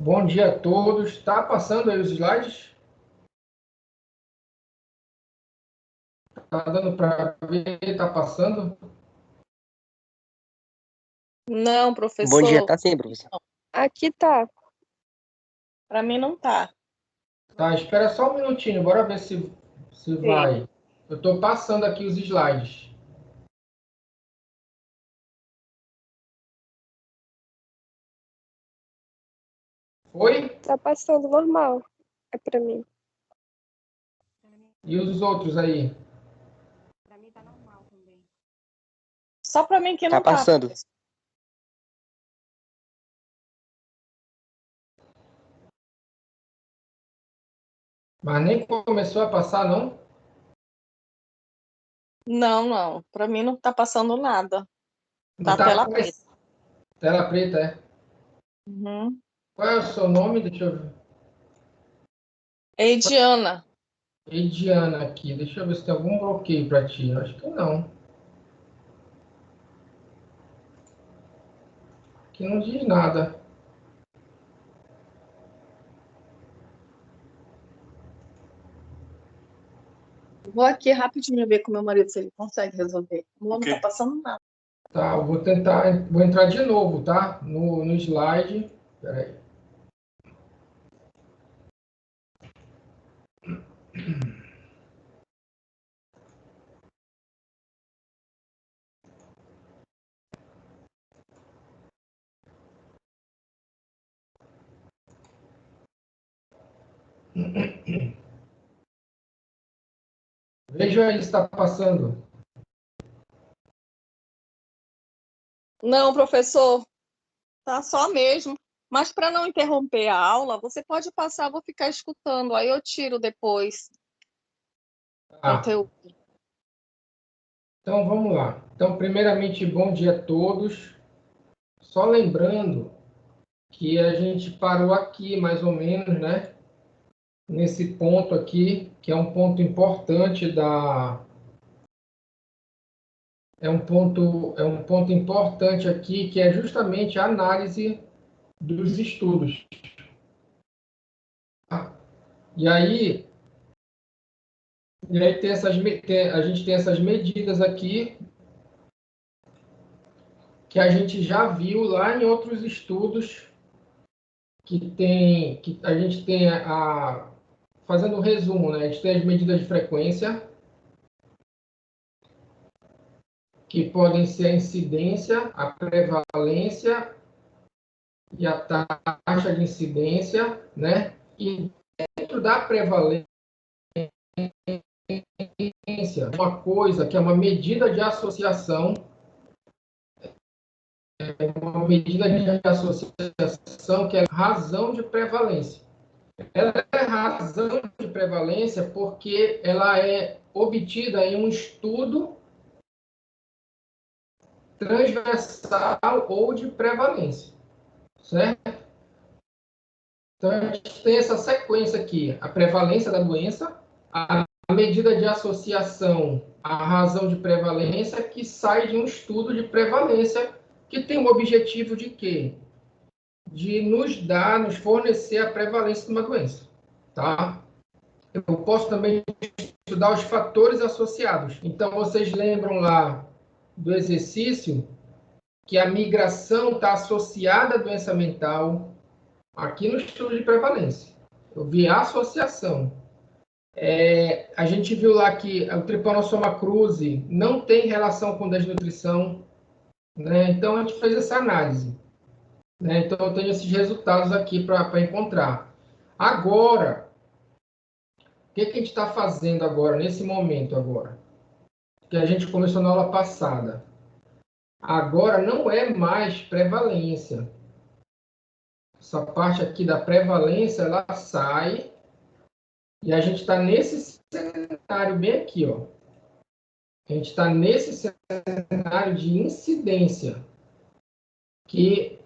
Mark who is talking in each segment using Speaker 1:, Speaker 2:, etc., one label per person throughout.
Speaker 1: Bom dia a todos. Está passando aí os slides? Está dando para ver? Está passando?
Speaker 2: Não,
Speaker 3: Bom dia,
Speaker 2: professor.
Speaker 3: tá sim, professor.
Speaker 4: Aqui tá.
Speaker 2: Para mim não tá.
Speaker 1: Tá, espera só um minutinho, bora ver se vai. Eu estou passando aqui os slides. Foi?
Speaker 4: Tá passando normal. É pra mim.
Speaker 1: E os outros aí?
Speaker 5: Para mim tá normal também.
Speaker 2: Só para mim que
Speaker 3: Tá
Speaker 2: não tá.
Speaker 3: passando.
Speaker 2: professor.
Speaker 1: Mas nem começou a passar, não?
Speaker 2: Não. Para mim não tá passando nada.
Speaker 1: Não
Speaker 2: Tá tela
Speaker 1: come-
Speaker 2: preta.
Speaker 1: Tela preta, é.
Speaker 2: Uhum.
Speaker 1: Qual é o seu nome? Deixa eu ver.
Speaker 2: Ediana.
Speaker 1: Ediana aqui. Deixa eu ver se tem algum bloqueio para ti. Acho que não. Aqui não diz nada.
Speaker 2: Vou aqui rapidinho ver com meu marido se ele consegue resolver. Não tá passando nada.
Speaker 1: Tá, eu vou tentar. Vou entrar de novo, tá? No slide. Peraí. Veja aí se está passando.
Speaker 2: Não, professor. Tá só mesmo. Mas para não interromper a aula, você pode passar, eu vou ficar escutando. Aí eu tiro depois
Speaker 1: Ah,
Speaker 2: conteúdo.
Speaker 1: então vamos lá. Então, primeiramente, bom dia a todos. Só lembrando que a gente parou aqui, mais ou menos, né? Nesse ponto aqui, que é um ponto importante da. É um ponto importante aqui, que é justamente a análise dos estudos. Tá? E aí a gente tem essas medidas aqui que a gente já viu lá em outros estudos que a gente tem fazendo um resumo, né? A gente tem as medidas de frequência, que podem ser a incidência, a prevalência e a taxa de incidência, né? E dentro da prevalência, uma coisa que é uma medida de associação, que é razão de prevalência. Ela é razão de prevalência porque ela é obtida em um estudo transversal ou de prevalência, certo? Então, a gente tem essa sequência aqui, a prevalência da doença, a medida de associação, a razão de prevalência, que sai de um estudo de prevalência, que tem o objetivo de quê? De nos fornecer a prevalência de uma doença, tá? Eu posso também estudar os fatores associados. Então, vocês lembram lá do exercício que a migração está associada à doença mental, aqui no estudo de prevalência. Eu vi a associação. A gente viu lá que o Trypanosoma cruzi não tem relação com desnutrição, né? Então, a gente fez essa análise. Né? Então, eu tenho esses resultados aqui para encontrar. Agora, o que a gente está fazendo agora, nesse momento agora? Que a gente começou na aula passada. Agora não é mais prevalência. Essa parte aqui da prevalência, ela sai e a gente está nesse cenário bem aqui, ó. A gente está nesse cenário de incidência, que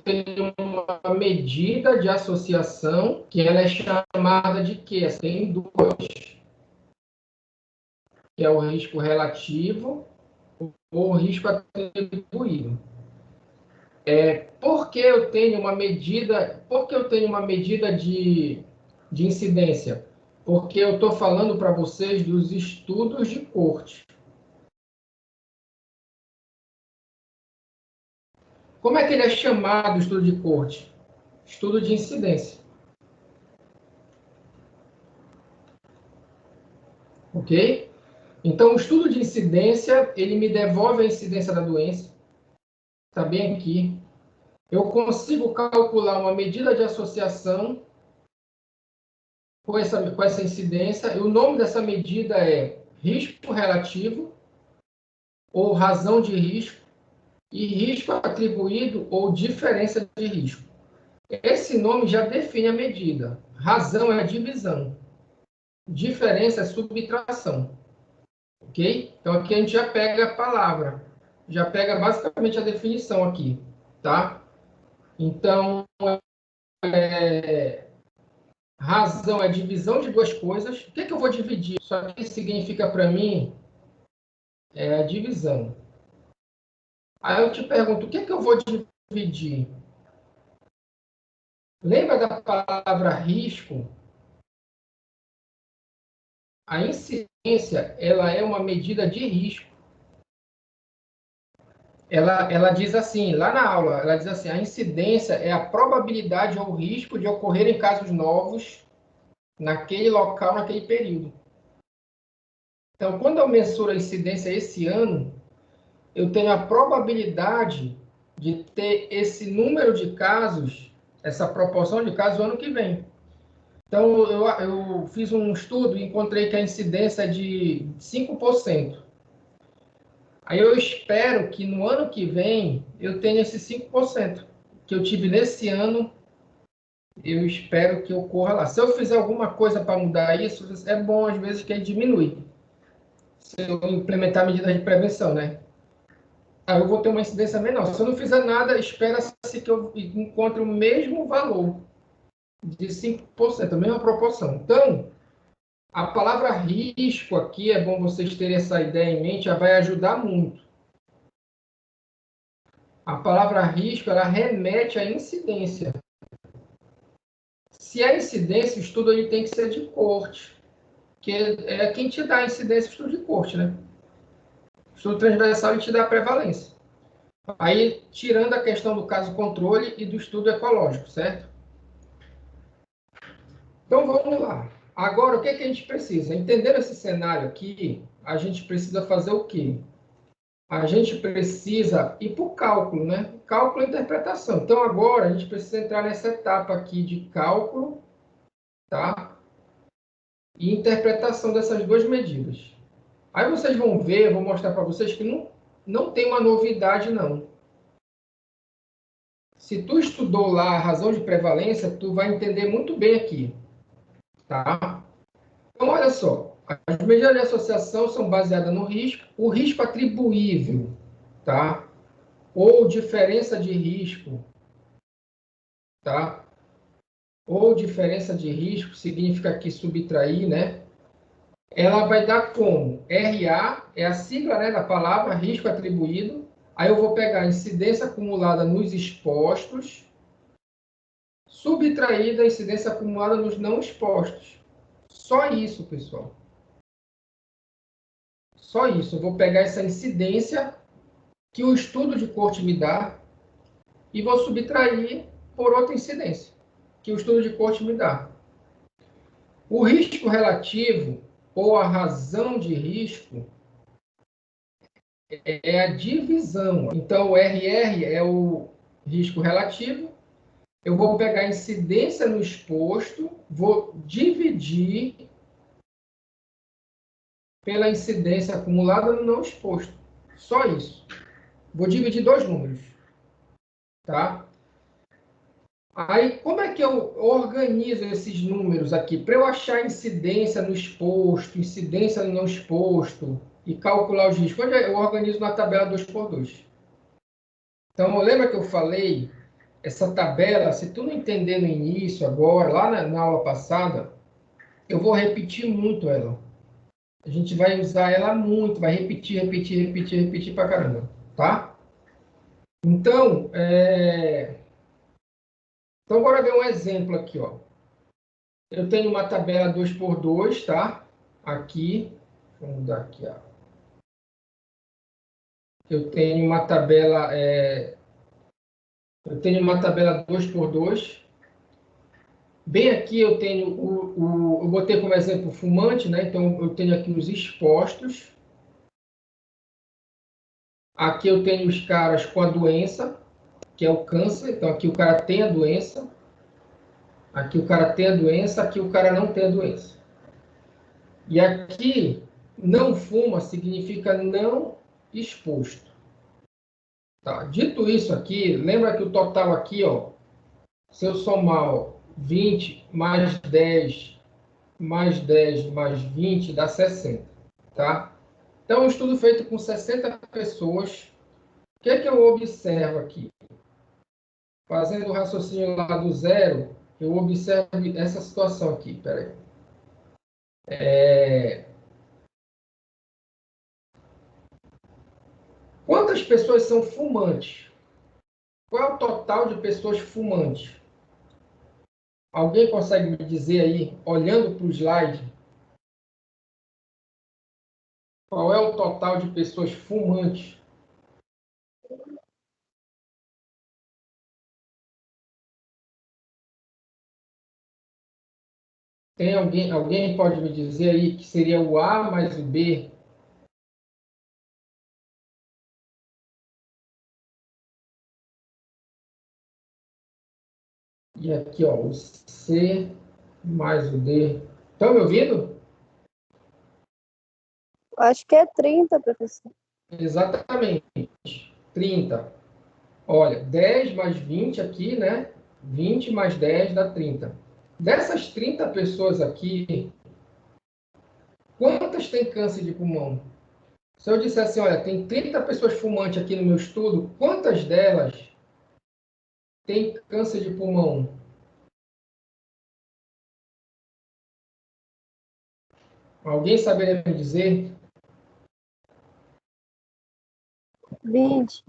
Speaker 1: tem uma medida de associação que ela é chamada de quê? Tem dois, que é o risco relativo ou o risco atribuído. Por que eu tenho uma medida de incidência? Porque eu estou falando para vocês dos estudos de corte. Como é que ele é chamado, estudo de corte? Estudo de incidência. Ok? Então, o estudo de incidência, ele me devolve a incidência da doença. Está bem aqui. Eu consigo calcular uma medida de associação com essa incidência. E o nome dessa medida é risco relativo, ou razão de risco, e risco atribuído ou diferença de risco. Esse nome já define a medida. Razão é divisão. Diferença é subtração. Ok? Então, aqui a gente já pega a palavra. Já pega basicamente a definição aqui. Tá? Então, razão é divisão de duas coisas. O que eu vou dividir? Isso aqui significa para mim a divisão. Aí eu te pergunto, o que eu vou dividir? Lembra da palavra risco? A incidência, ela é uma medida de risco. Ela diz assim, lá na aula, ela diz assim, a incidência é a probabilidade ou risco de ocorrerem casos novos naquele local, naquele período. Então, quando eu mensuro a incidência esse ano, eu tenho a probabilidade de ter esse número de casos, essa proporção de casos no ano que vem. Então, eu fiz um estudo e encontrei que a incidência é de 5%. Aí eu espero que no ano que vem eu tenha esses 5% que eu tive nesse ano, eu espero que ocorra lá. Se eu fizer alguma coisa para mudar isso, é bom às vezes que ele diminui. Se eu implementar medidas de prevenção, né? Aí eu vou ter uma incidência menor. Se eu não fizer nada, espera-se que eu encontre o mesmo valor de 5%, a mesma proporção. Então, a palavra risco aqui, é bom vocês terem essa ideia em mente, ela vai ajudar muito. A palavra risco, ela remete à incidência. Se é incidência, o estudo ele tem que ser de corte, que é quem te dá a incidência, o estudo de corte, né? O estudo transversal, ele te dá a prevalência. Aí, tirando a questão do caso controle e do estudo ecológico, certo? Então, vamos lá. Agora, o que a gente precisa? Entendendo esse cenário aqui, a gente precisa fazer o quê? A gente precisa ir para o cálculo, né? Cálculo e interpretação. Então, agora, a gente precisa entrar nessa etapa aqui de cálculo, tá? E interpretação dessas duas medidas. Aí vocês vão ver, eu vou mostrar para vocês que não tem uma novidade, não. Se tu estudou lá a razão de prevalência, tu vai entender muito bem aqui, tá? Então, olha só, as medidas de associação são baseadas no risco, o risco atribuível, tá? Ou diferença de risco, tá? Ou diferença de risco significa aqui subtrair, né? Ela vai dar como? RA é a sigla, né, da palavra risco atribuído. Aí eu vou pegar a incidência acumulada nos expostos, subtraída a incidência acumulada nos não expostos. Só isso, pessoal. Só isso. Eu vou pegar essa incidência que o estudo de corte me dá e vou subtrair por outra incidência que o estudo de corte me dá. O risco relativo, ou a razão de risco, é a divisão. Então, o RR é o risco relativo. Eu vou pegar a incidência no exposto, vou dividir pela incidência acumulada no não exposto. Só isso. Vou dividir dois números. Tá? Aí, como é que eu organizo esses números aqui? Para eu achar incidência no exposto, incidência no não exposto e calcular os riscos, onde eu organizo na tabela 2x2. Então, lembra que eu falei, essa tabela, se tu não entender no início, agora, lá na aula passada, eu vou repetir muito ela. A gente vai usar ela muito, vai repetir pra caramba, tá? Então, então, bora ver um exemplo aqui, ó. Eu tenho uma tabela 2x2, tá? Aqui, vamos mudar aqui, ó. Eu tenho uma tabela, 2x2. Bem aqui eu tenho eu botei como exemplo fumante, né? Então eu tenho aqui os expostos. Aqui eu tenho os caras com a doença, que é o câncer. Então aqui o cara tem a doença. Aqui o cara tem a doença, aqui o cara não tem a doença. E aqui não fuma significa não exposto. Tá? Dito isso aqui, lembra que o total aqui, ó, se eu somar, ó, 20 mais 10 mais 10 mais 20 dá 60, tá? Então, um estudo feito com 60 pessoas. O que é que eu observo aqui? Fazendo o raciocínio lá do zero, eu observo essa situação aqui. Peraí. Quantas pessoas são fumantes? Qual é o total de pessoas fumantes? Alguém consegue me dizer aí, olhando para o slide, qual é o total de pessoas fumantes? Tem alguém pode me dizer aí que seria o A mais o B? E aqui, ó, o C mais o D. Estão me ouvindo?
Speaker 4: Acho que é 30, professor.
Speaker 1: Exatamente. 30. Olha, 10 mais 20 aqui, né? 20 mais 10 dá 30. Dessas 30 pessoas aqui, quantas têm câncer de pulmão? Se eu disser assim, olha, tem 30 pessoas fumantes aqui no meu estudo, quantas delas têm câncer de pulmão? Alguém saberia me dizer?
Speaker 4: 20.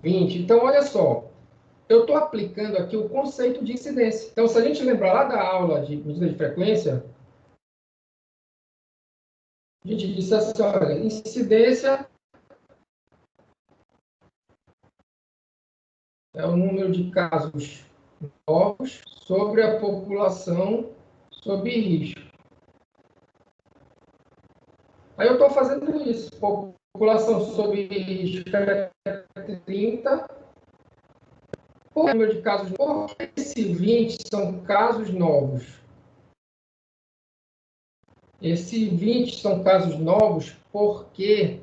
Speaker 1: 20. Então, olha só, eu estou aplicando aqui o conceito de incidência. Então, se a gente lembrar lá da aula de medida de frequência, a gente disse assim, olha, incidência é o número de casos novos sobre a população sob risco. Aí eu estou fazendo isso. População sob risco é 30. O número de casos novos, esse 20 são casos novos. Esse 20 são casos novos porque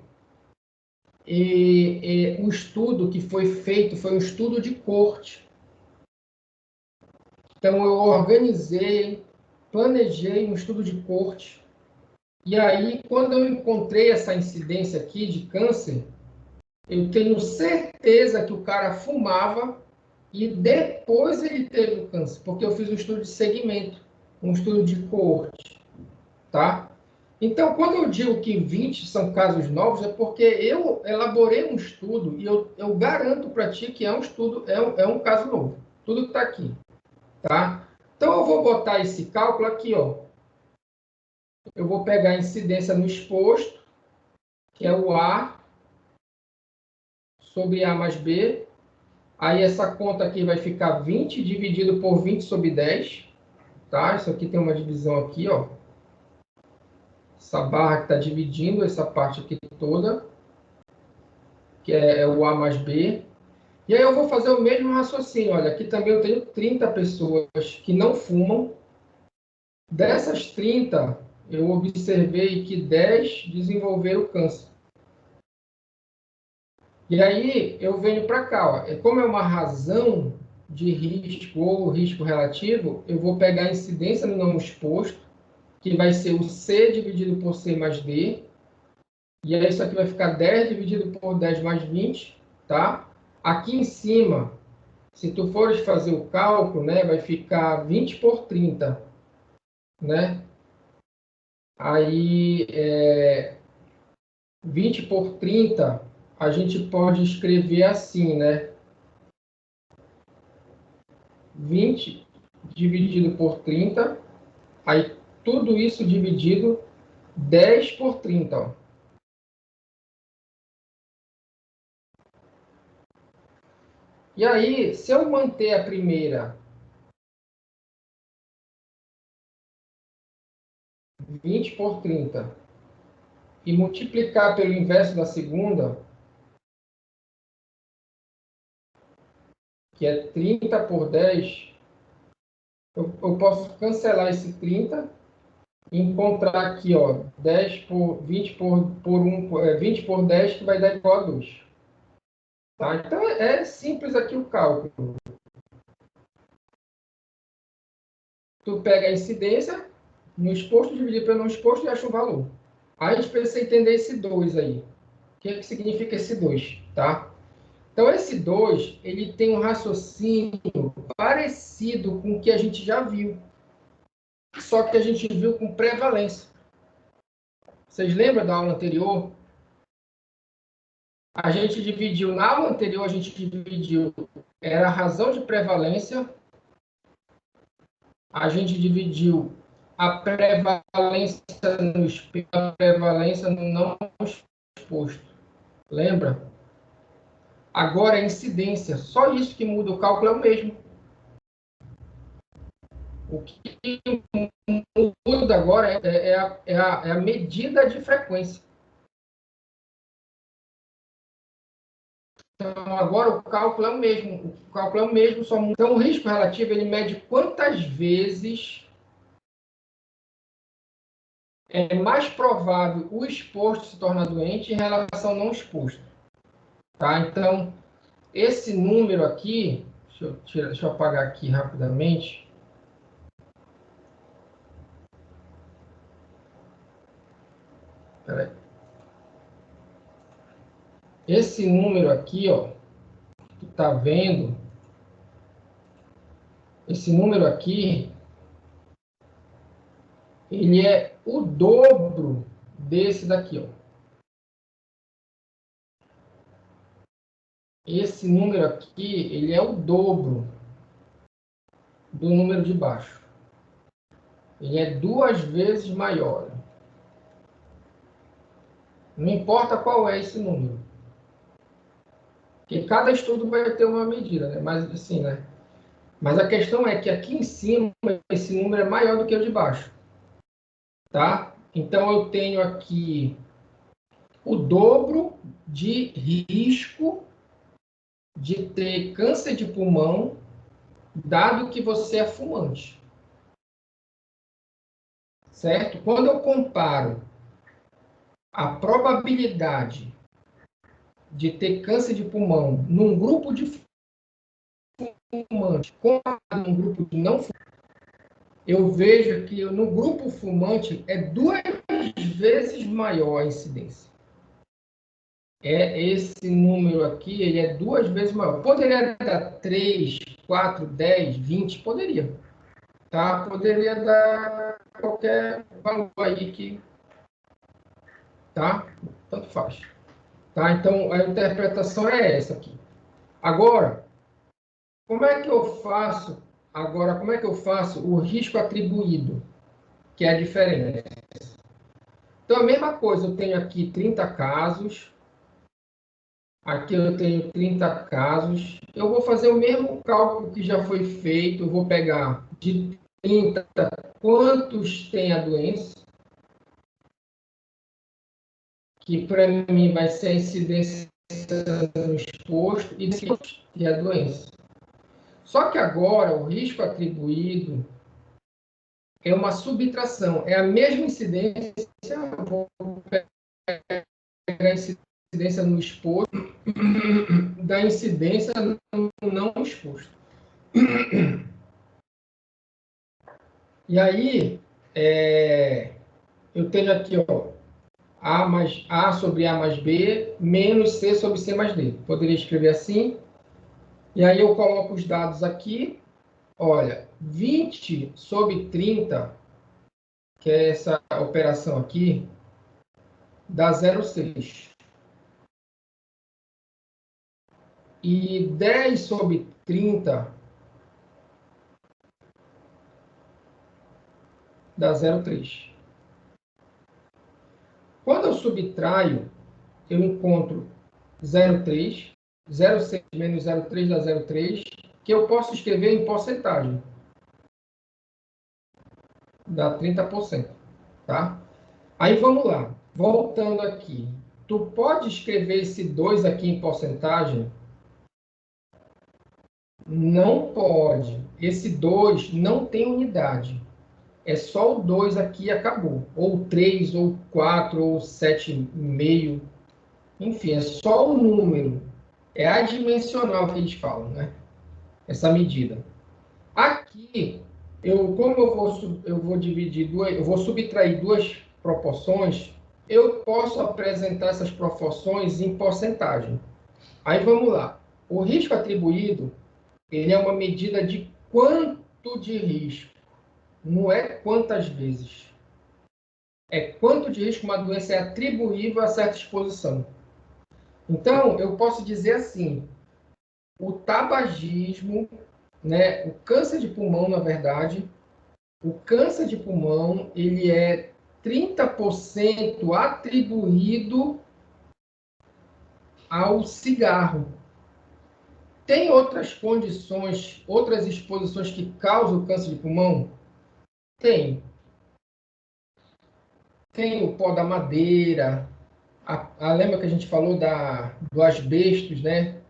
Speaker 1: o estudo que foi feito foi um estudo de corte. Então, eu organizei, planejei um estudo de corte. E aí, quando eu encontrei essa incidência aqui de câncer, eu tenho certeza que o cara fumava e depois ele teve o câncer, porque eu fiz um estudo de segmento, um estudo de coorte, tá? Então, quando eu digo que 20 são casos novos, é porque eu elaborei um estudo e eu garanto para ti que é um estudo, é um caso novo. Tudo que está aqui, tá? Então, eu vou botar esse cálculo aqui, ó. Eu vou pegar a incidência no exposto, que é o A sobre A mais B. Aí, essa conta aqui vai ficar 20 dividido por 20 sobre 10, tá? Isso aqui tem uma divisão aqui, ó. Essa barra que está dividindo essa parte aqui toda, que é o A mais B. E aí eu vou fazer o mesmo raciocínio. Olha, aqui também eu tenho 30 pessoas que não fumam. Dessas 30, eu observei que 10 desenvolveram câncer. E aí eu venho para cá. Ó. Como é uma razão de risco ou risco relativo, eu vou pegar a incidência no não exposto, que vai ser o C dividido por C mais D. E aí isso aqui vai ficar 10 dividido por 10 mais 20, tá? Aqui em cima, se tu fores fazer o cálculo, né, vai ficar 20 por 30, né? Aí, 20 por 30 a gente pode escrever assim, né? 20 dividido por 30, aí tudo isso dividido 10 por 30, ó. E aí, se eu manter a primeira 20 por 30 e multiplicar pelo inverso da segunda, que é 30 por 10, eu posso cancelar esse 30 e encontrar aqui, ó, 10 por 20 por 1, 20 por 10, que vai dar igual a 2. Tá? Então, é simples aqui o cálculo. Tu pega a incidência no exposto, dividir pelo não exposto e acha o valor. Aí a gente precisa entender esse 2 aí. O que significa esse 2, tá? Então, esse 2, ele tem um raciocínio parecido com o que a gente já viu. Só que a gente viu com prevalência. Vocês lembram da aula anterior? A gente dividiu, na aula anterior, a gente dividiu, era a razão de prevalência, a gente dividiu a prevalência no espelho, a prevalência no não exposto. Lembra? Agora, a incidência, só isso que muda, o cálculo é o mesmo. O que muda agora é a medida de frequência. Então, agora o cálculo é o mesmo. O cálculo é o mesmo, só muda. Então, o risco relativo, ele mede quantas vezes é mais provável o exposto se tornar doente em relação ao não exposto. Tá? Então, esse número aqui, deixa eu apagar aqui rapidamente. Peraí. Esse número aqui, ó, tu tá vendo? Esse número aqui, ele é o dobro desse daqui, ó. Esse número aqui, ele é o dobro do número de baixo. Ele é 2 vezes maior. Não importa qual é esse número. Porque cada estudo vai ter uma medida, né? Mas assim, né? Mas a questão é que aqui em cima, esse número é maior do que o de baixo. Tá? Então, eu tenho aqui o dobro de risco de ter câncer de pulmão, dado que você é fumante. Certo? Quando eu comparo a probabilidade de ter câncer de pulmão num grupo de fumante com um grupo de não fumante, eu vejo que no grupo fumante é 2 vezes maior a incidência. Esse número aqui, ele é 2 vezes maior. Poderia dar 3, 4, 10, 20? Poderia. Tá? Poderia dar qualquer valor aí que... Tá? Tanto faz. Tá? Então, a interpretação é essa aqui. Agora, como é que eu faço o risco atribuído, que é a diferença? Então, a mesma coisa, eu tenho aqui 30 casos, aqui eu tenho 30 casos, eu vou fazer o mesmo cálculo que já foi feito, eu vou pegar de 30 quantos tem a doença, que para mim vai ser a incidência no exposto e a doença. Só que agora o risco atribuído é uma subtração, é a mesma incidência, eu vou pegar a incidência no exposto da incidência no não exposto. E aí, eu tenho aqui, ó, A sobre A mais B, menos C sobre C mais D. Poderia escrever assim. E aí eu coloco os dados aqui. Olha, 20 sobre 30, que é essa operação aqui, dá 0,6. E 10 sobre 30 dá 0,3. Quando eu subtraio, eu encontro 0,3. 0,6 menos 0,3 dá 0,3, que eu posso escrever em porcentagem. Dá 30%. Tá? Aí vamos lá. Voltando aqui. Tu pode escrever esse 2 aqui em porcentagem? Não pode. Esse 2 não tem unidade. É só o 2 aqui e acabou. Ou 3, ou 4, ou 7,5. Enfim, é só o número. É adimensional que eles falam, né? Essa medida. Aqui, como eu vou dividir duas, eu vou subtrair duas proporções, eu posso apresentar essas proporções em porcentagem. Aí vamos lá. O risco atribuído, ele é uma medida de quanto de risco, não é quantas vezes. É quanto de risco uma doença é atribuível a certa exposição. Então, eu posso dizer assim, o tabagismo, né, o câncer de pulmão, na verdade, o câncer de pulmão, ele é 30% atribuído ao cigarro. Tem outras condições, outras exposições que causam câncer de pulmão? Tem. Tem o pó da madeira, lembra que a gente falou do asbestos, né?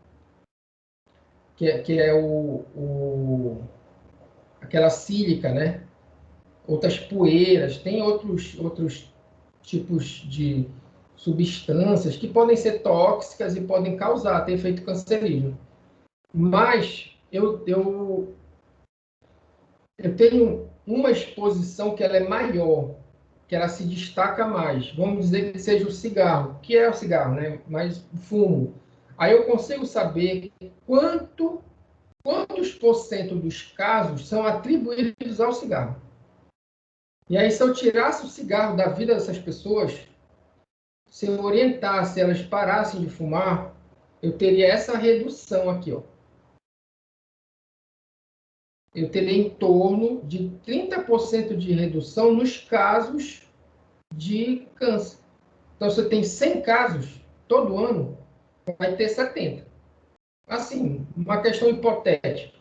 Speaker 1: Que é aquela sílica, né? Outras poeiras, tem outros tipos de substâncias que podem ser tóxicas e podem causar, ter efeito cancerígeno. Mas eu tenho uma exposição que ela é maior, que ela se destaca mais. Vamos dizer que seja o cigarro. Que é o cigarro, né? Mas o fumo. Aí eu consigo saber quantos por cento dos casos são atribuídos ao cigarro. E aí, se eu tirasse o cigarro da vida dessas pessoas, se eu orientasse elas parassem de fumar, eu teria essa redução aqui, ó. Eu teria em torno de 30% de redução nos casos de câncer. Então, se você tem 100 casos todo ano, vai ter 70. Assim, uma questão hipotética.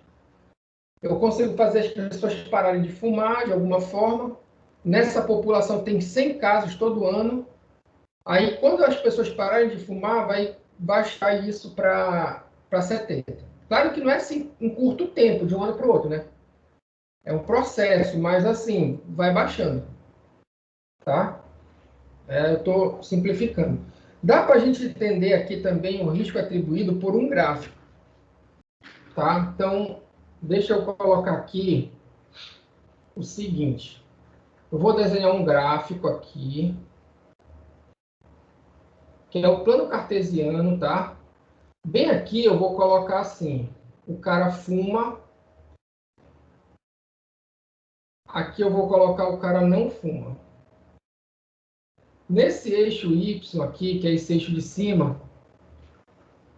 Speaker 1: Eu consigo fazer as pessoas pararem de fumar de alguma forma. Nessa população tem 100 casos todo ano. Aí, quando as pessoas pararem de fumar, vai baixar isso para 70. Claro que não é assim em curto tempo, de um ano para o outro, né? É um processo, mas assim, vai baixando. Tá? Eu estou simplificando. Dá para a gente entender aqui também o risco atribuído por um gráfico. Tá? Então, deixa eu colocar aqui o seguinte. Eu vou desenhar um gráfico aqui, que é o plano cartesiano, tá? Bem aqui eu vou colocar assim, o cara fuma, aqui eu vou colocar o cara não fuma. Nesse eixo Y aqui, que é esse eixo de cima,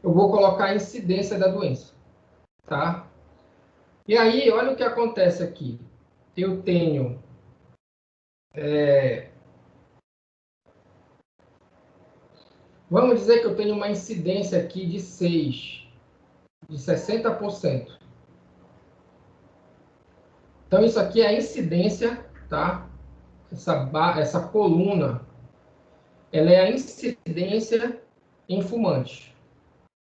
Speaker 1: eu vou colocar a incidência da doença, tá? E aí, olha o que acontece aqui. Eu tenho vamos dizer que eu tenho uma incidência aqui de 6, de 60%. Então, isso aqui é a incidência, tá? Essa coluna, ela é a incidência em fumantes.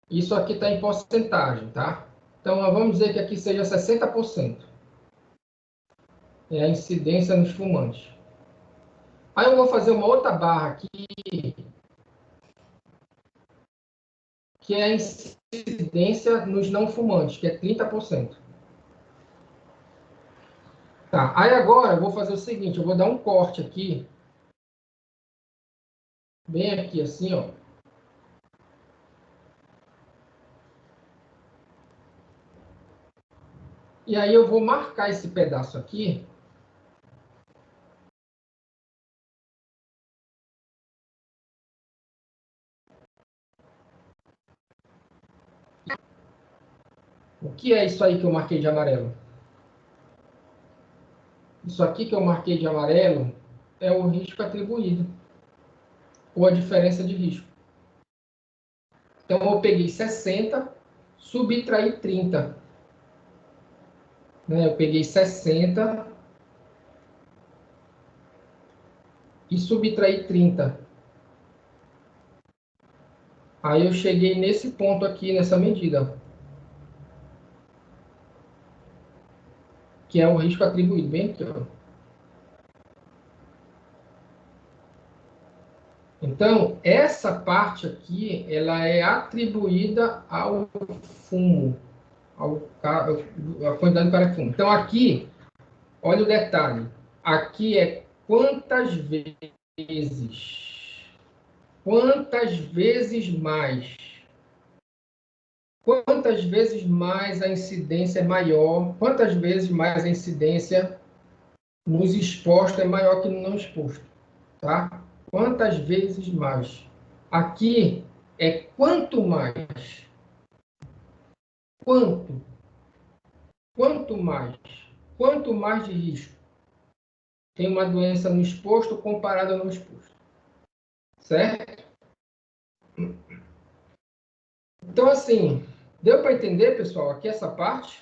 Speaker 1: Isso aqui está em porcentagem, tá? Então, vamos dizer que aqui seja 60%. É a incidência nos fumantes. Aí eu vou fazer uma outra barra aqui, que é a incidência nos não fumantes, que é 30%. Tá, aí agora eu vou fazer o seguinte, eu vou dar um corte aqui, bem aqui assim, ó. E aí eu vou marcar esse pedaço aqui. O que é isso aí que eu marquei de amarelo? Isso aqui que eu marquei de amarelo é o risco atribuído, ou a diferença de risco. Então, eu peguei 60, subtraí 30. Né? Eu peguei 60 e subtraí 30. Aí eu cheguei nesse ponto aqui, nessa medida, que é o risco atribuído, bem aqui, ó. Então, essa parte aqui, ela é atribuída ao fumo, a quantidade de parafumo. Então, aqui, olha o detalhe. Aqui é quantas vezes mais. Quantas vezes mais a incidência é maior, quantas vezes mais a incidência nos expostos é maior que no não exposto, tá? Quantas vezes mais? Aqui é quanto mais. Quanto? Quanto mais? Quanto mais de risco tem uma doença no exposto comparada no exposto. Certo? Então, assim, deu para entender, pessoal, aqui essa parte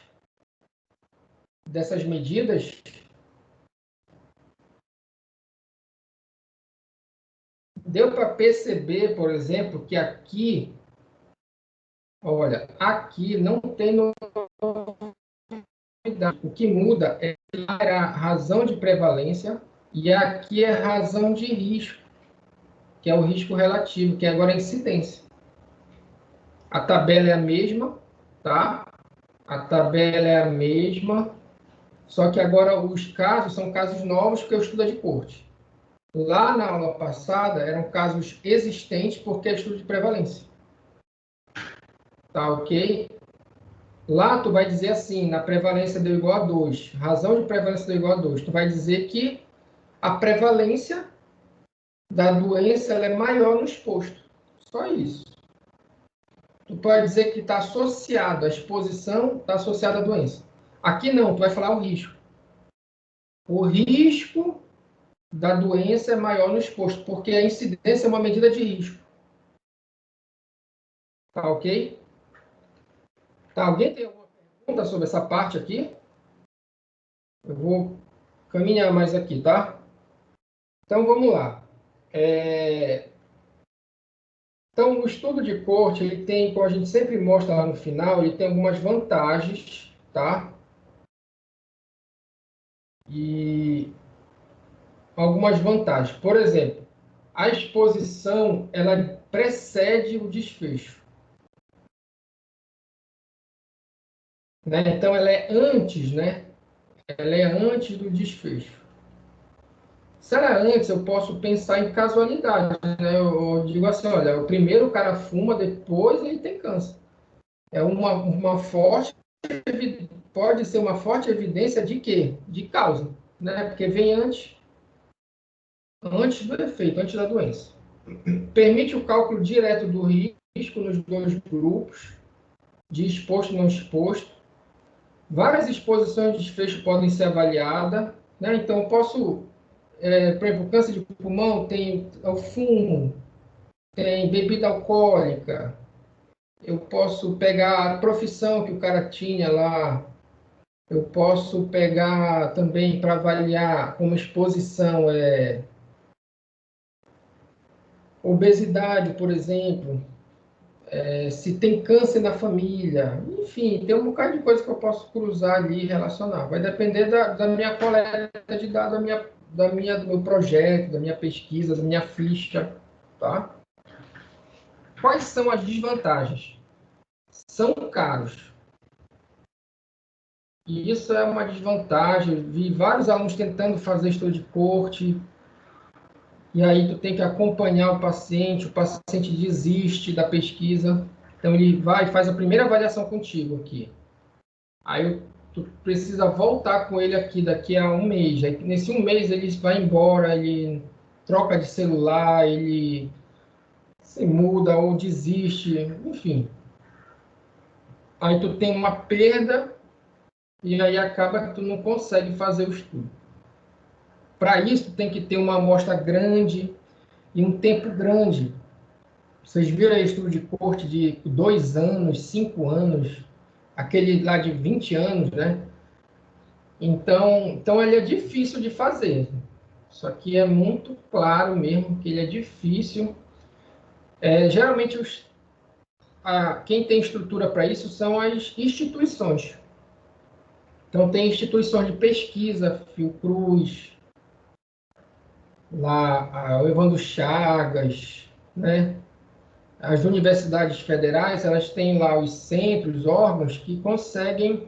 Speaker 1: dessas medidas? Deu para perceber, por exemplo, que aqui, olha, aqui não tem novidade. O que muda é a razão de prevalência e aqui é a razão de risco, que é o risco relativo, que é agora a incidência. A tabela é a mesma, tá? A tabela é a mesma, só que agora os casos são casos novos porque eu estudo de corte. Lá na aula passada eram casos existentes porque é estudo de prevalência. Tá ok? Lá tu vai dizer assim, na prevalência deu igual a 2, razão de prevalência deu igual a 2, tu vai dizer que a prevalência da doença ela é maior no exposto. Só isso. Tu pode dizer que está associado, a exposição está associada à doença. Aqui não, tu vai falar o risco. O risco da doença é maior no exposto, porque a incidência é uma medida de risco. Tá ok? Tá, alguém tem alguma pergunta sobre essa parte aqui? Eu vou caminhar mais aqui, tá? Então, vamos lá. Então, o estudo de corte, ele tem, como a gente sempre mostra lá no final, ele tem algumas vantagens, tá? E algumas vantagens. Por exemplo, a exposição, ela precede o desfecho. Né? Então, ela é antes, né? Ela é antes do desfecho. Se ela é antes, eu posso pensar em casualidade, né? Eu digo assim, olha, o primeiro o cara fuma, depois ele tem câncer. É uma forte, pode ser uma forte evidência de quê? De causa, né? Porque vem antes do efeito, antes da doença. Permite o cálculo direto do risco nos dois grupos, de exposto e não exposto. Várias exposições de desfecho podem ser avaliadas, né? Então, eu posso, por exemplo, câncer de pulmão tem o fumo, tem bebida alcoólica, eu posso pegar a profissão que o cara tinha lá, eu posso pegar também para avaliar como exposição obesidade, por exemplo, se tem câncer na família, enfim, tem um bocado de coisa que eu posso cruzar ali e relacionar. Vai depender da minha coleta de dados, do meu projeto, da minha pesquisa, da minha ficha, tá? Quais são as desvantagens? São caros. E isso é uma desvantagem. Vi vários alunos tentando fazer estudo de corte, e aí tu tem que acompanhar o paciente desiste da pesquisa, então ele vai e faz a primeira avaliação contigo aqui. Aí tu precisa voltar com ele aqui daqui a um mês. Aí, nesse um mês ele vai embora, ele troca de celular, ele se muda ou desiste, enfim. aí tu tem uma perda e aí acaba que tu não consegue fazer o estudo. Para isso, tem que ter uma amostra grande e um tempo grande. Vocês viram aí estudo de corte de 2 anos, 5 anos, aquele lá de 20 anos, né? Então ele é difícil de fazer. Isso aqui é muito claro mesmo que ele é difícil. Geralmente, quem tem estrutura para isso são as instituições. Então, tem instituições de pesquisa, Fiocruz, lá, o Evandro Chagas, né? As universidades federais, elas têm lá os centros, os órgãos que conseguem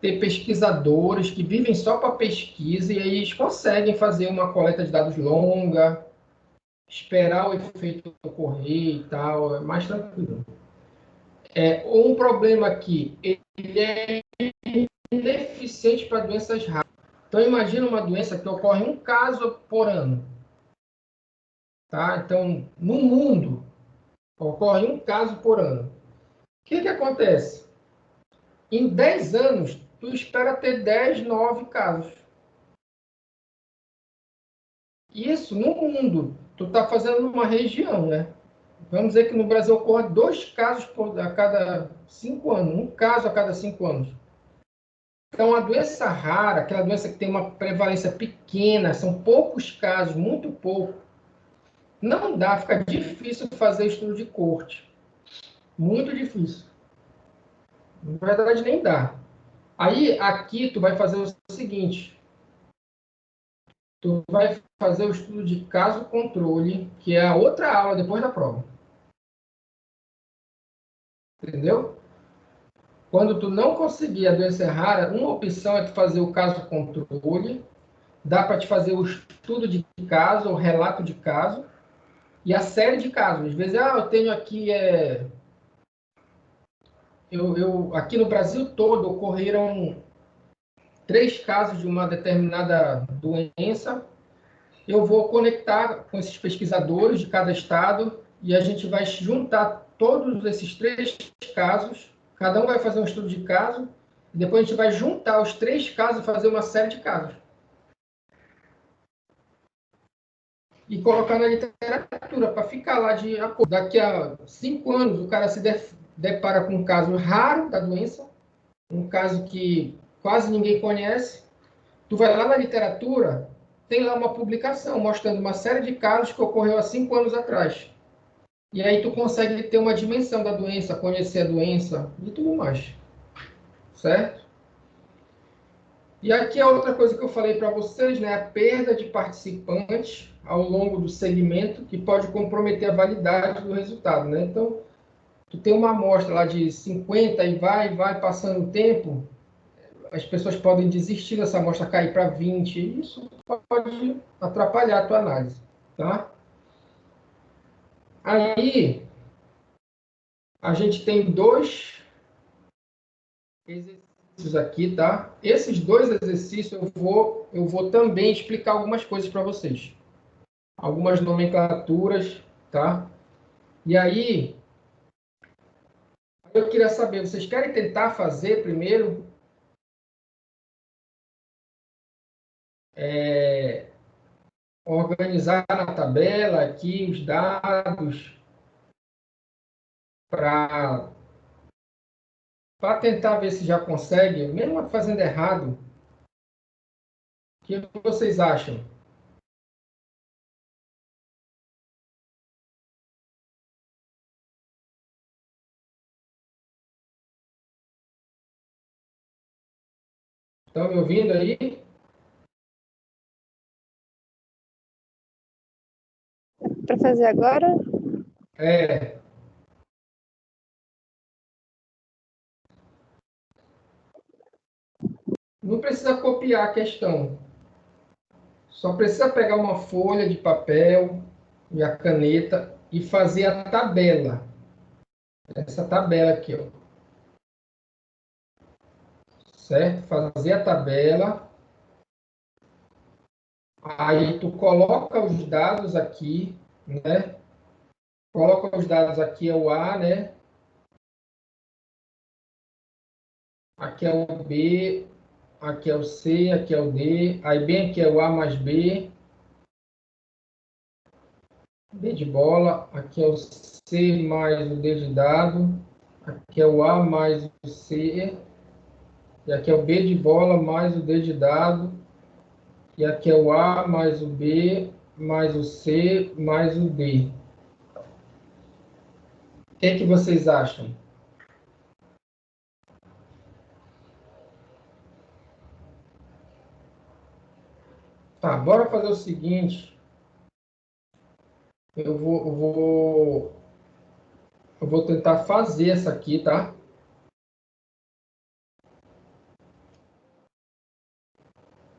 Speaker 1: ter pesquisadores que vivem só para pesquisa e aí eles conseguem fazer uma coleta de dados longa, esperar o efeito ocorrer e tal, é mais tranquilo. Um problema aqui, ele é ineficiente para doenças raras. Então, imagina uma doença que ocorre um caso por ano. Tá? Então, no mundo, ocorre um caso por ano. O que acontece? Em 10 anos, tu espera ter 10, 9 casos. Isso, no mundo, tu está fazendo uma região, né? Vamos dizer que no Brasil ocorre 2 casos a cada 5 anos, um caso a cada 5 anos. Então, a doença rara, aquela doença que tem uma prevalência pequena, são poucos casos, muito pouco, não dá, fica difícil fazer estudo de corte. Muito difícil. Na verdade, nem dá. Aí, aqui, tu vai fazer o seguinte. Tu vai fazer o estudo de caso-controle, que é a outra aula depois da prova. Entendeu? Quando tu não conseguir a doença rara, uma opção é tu fazer o caso-controle. Dá para te fazer o estudo de caso, o relato de caso, e a série de casos. Às vezes, eu tenho aqui... aqui no Brasil todo ocorreram 3 casos de uma determinada doença. Eu vou conectar com esses pesquisadores de cada estado e a gente vai juntar todos esses 3 casos. Cada um vai fazer um estudo de caso e depois a gente vai juntar os 3 casos e fazer uma série de casos. E colocar na literatura para ficar lá de acordo. Daqui a 5 anos o cara se depara com um caso raro da doença, um caso que quase ninguém conhece. Tu vai lá na literatura, tem lá uma publicação mostrando uma série de casos que ocorreu há 5 anos atrás. E aí tu consegue ter uma dimensão da doença, conhecer a doença e tudo mais. Certo? E aqui a outra coisa que eu falei para vocês, né? A perda de participantes ao longo do segmento que pode comprometer a validade do resultado, né? Então, tu tem uma amostra lá de 50 e vai passando o tempo, as pessoas podem desistir dessa amostra, cair para 20, e isso pode atrapalhar a tua análise, tá? Aí, a gente tem 2 exercícios aqui, tá? Esses 2 exercícios eu vou também explicar algumas coisas para vocês. Algumas nomenclaturas, tá? E aí, eu queria saber, vocês querem tentar fazer primeiro organizar na tabela aqui os dados para tentar ver se já consegue, mesmo fazendo errado. O que vocês acham? Estão me ouvindo aí?
Speaker 4: Para fazer agora?
Speaker 1: É. Não precisa copiar a questão. Só precisa pegar uma folha de papel e a caneta e fazer a tabela. Essa tabela aqui, ó. Certo? Fazer a tabela. Aí tu coloca os dados aqui, né? Coloca os dados aqui, é o A, né? aqui é o B, aqui é o C, aqui é o D, aí bem aqui é o A mais B, D de bola, aqui é o C mais o D de dado, aqui é o A mais o C, e aqui é o B de bola mais o D de dado, e aqui é o A mais o B mais o C mais o D. O que é que vocês acham? Tá, bora fazer o seguinte. Eu vou tentar fazer essa aqui, tá?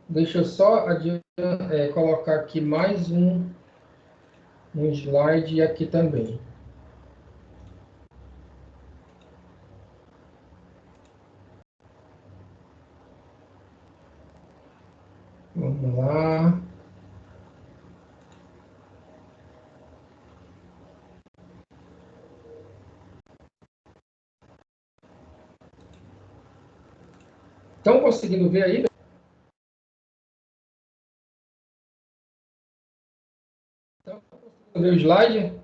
Speaker 1: Deixa eu só colocar aqui mais um slide aqui também. Vamos lá. Estão conseguindo ver aí? Estão conseguindo ver o slide?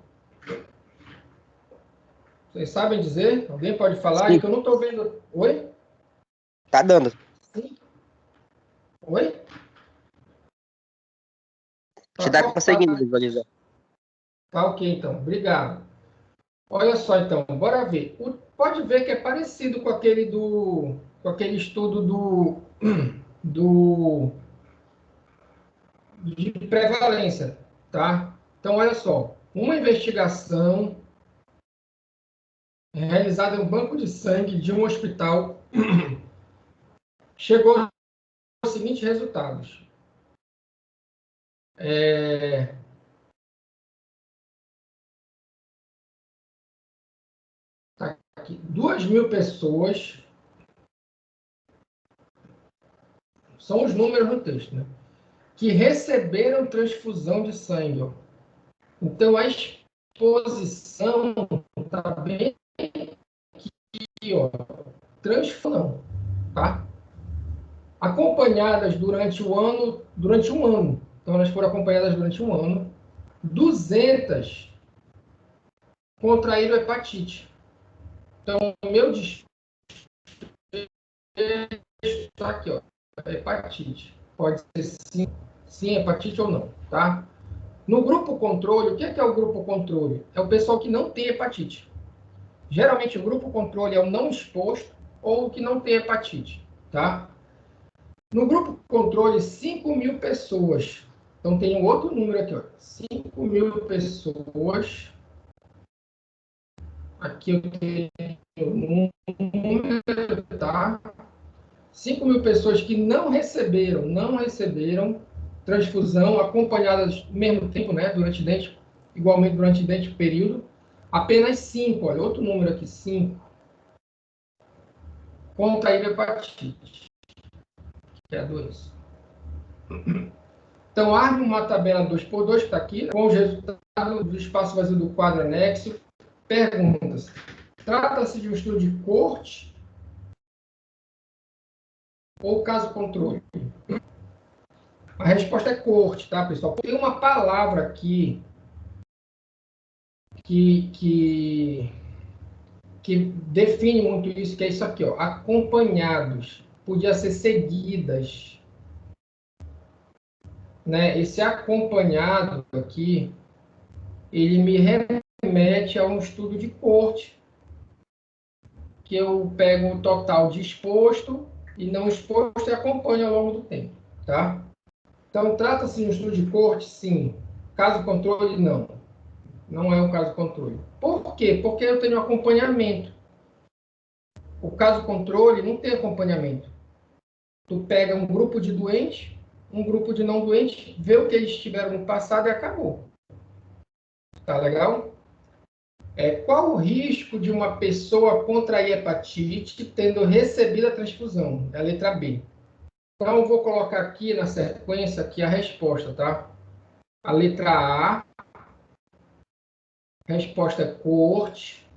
Speaker 1: Vocês sabem dizer? Alguém pode falar aí
Speaker 3: Sim,
Speaker 1: que eu não estou vendo. Oi?
Speaker 3: tá dando.
Speaker 1: Sim? Oi?
Speaker 3: Te
Speaker 1: Tá
Speaker 3: dá conseguindo
Speaker 1: cortado.
Speaker 3: visualizar.
Speaker 1: Tá ok, então. Obrigado. Olha só, então. Bora ver. Pode ver que é parecido com com aquele estudo do de prevalência, tá? Então, olha só. Uma investigação realizada no banco de sangue de um hospital chegou aos seguintes resultados. Tá aqui, 2.000 pessoas, são os números no texto, né? Que receberam transfusão de sangue. Ó. Então, a exposição está bem aqui, ó. Transfusão, tá? Acompanhadas durante um ano. Então, elas foram acompanhadas durante um ano. 200 contraíram hepatite. Então, o meu desfecho está aqui, ó. Hepatite. Pode ser sim hepatite ou não, tá? No grupo controle, o que é o grupo controle? É o pessoal que não tem hepatite. Geralmente, o grupo controle é o não exposto ou o que não tem hepatite, tá? No grupo controle, 5.000 pessoas. Então, tem um outro número aqui, ó. 5.000 pessoas. Aqui eu tenho um número, tá? 5.000 pessoas que não receberam transfusão acompanhadas ao mesmo tempo, né? Igualmente durante idêntico período. Apenas 5, olha, outro número aqui, 5, contraíram hepatite, que é a doença. Então, arme uma tabela 2x2, que está aqui, com os resultados do espaço vazio do quadro anexo. Perguntas. Trata-se de um estudo de corte ou caso controle? A resposta é corte, tá, pessoal? Tem uma palavra aqui que define muito isso, que é isso aqui, ó, acompanhados. Podia ser seguidas. Né? Esse acompanhado aqui, ele me remete a um estudo de corte, que eu pego o total de exposto e não exposto e acompanho ao longo do tempo, tá? Então, trata-se de um estudo de corte? Sim. Caso controle? Não. Não é um caso controle. Por quê? Porque eu tenho acompanhamento. O caso controle não tem acompanhamento. Tu pega um grupo de doentes, um grupo de não doentes, vê o que eles tiveram no passado e acabou. Tá legal? Qual o risco de uma pessoa contrair hepatite tendo recebido a transfusão? É a letra B. Então, eu vou colocar aqui na sequência aqui a resposta, tá? A letra A, resposta é corte.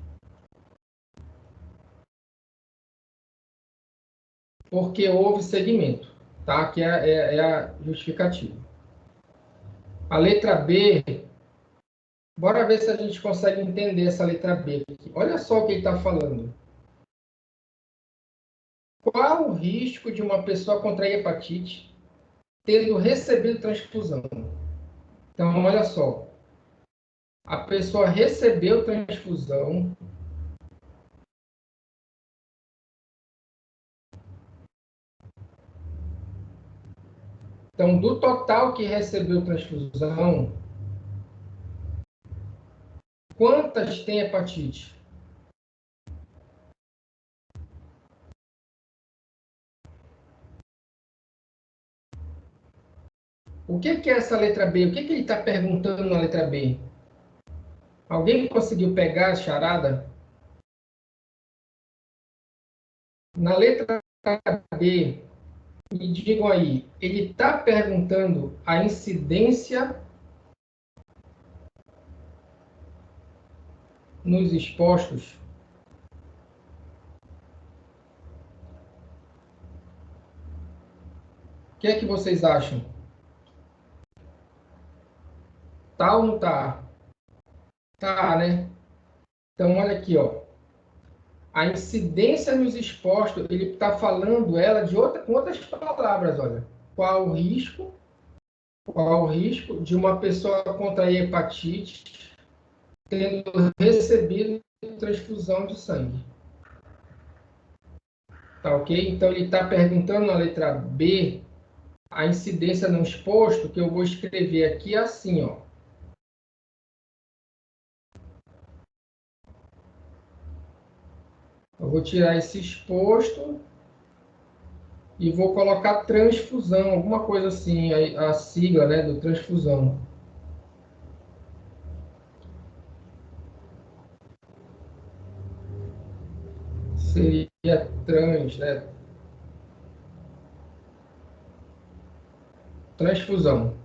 Speaker 1: porque houve segmento, tá? Que é a justificativa. A letra B, bora ver se a gente consegue entender essa letra B aqui. Olha só o que ele está falando. Qual o risco de uma pessoa contrair hepatite tendo recebido transfusão? Então, olha só. A pessoa recebeu transfusão. Então, do total que recebeu transfusão, quantas têm hepatite? O que é essa letra B? O que ele está perguntando na letra B? Alguém conseguiu pegar a charada? Na letra B, me digam aí, ele está perguntando a incidência nos expostos? O que é que vocês acham? Tá ou não tá? Tá, né? Então, olha aqui, ó. A incidência nos expostos, ele está falando ela com outras palavras, olha. Qual o risco de uma pessoa contrair hepatite tendo recebido transfusão de sangue? Tá ok? Então, ele está perguntando na letra B a incidência no exposto, que eu vou escrever aqui assim, ó. Eu vou tirar esse exposto e vou colocar transfusão, alguma coisa assim, a sigla, né, do transfusão. Seria trans, né? Transfusão.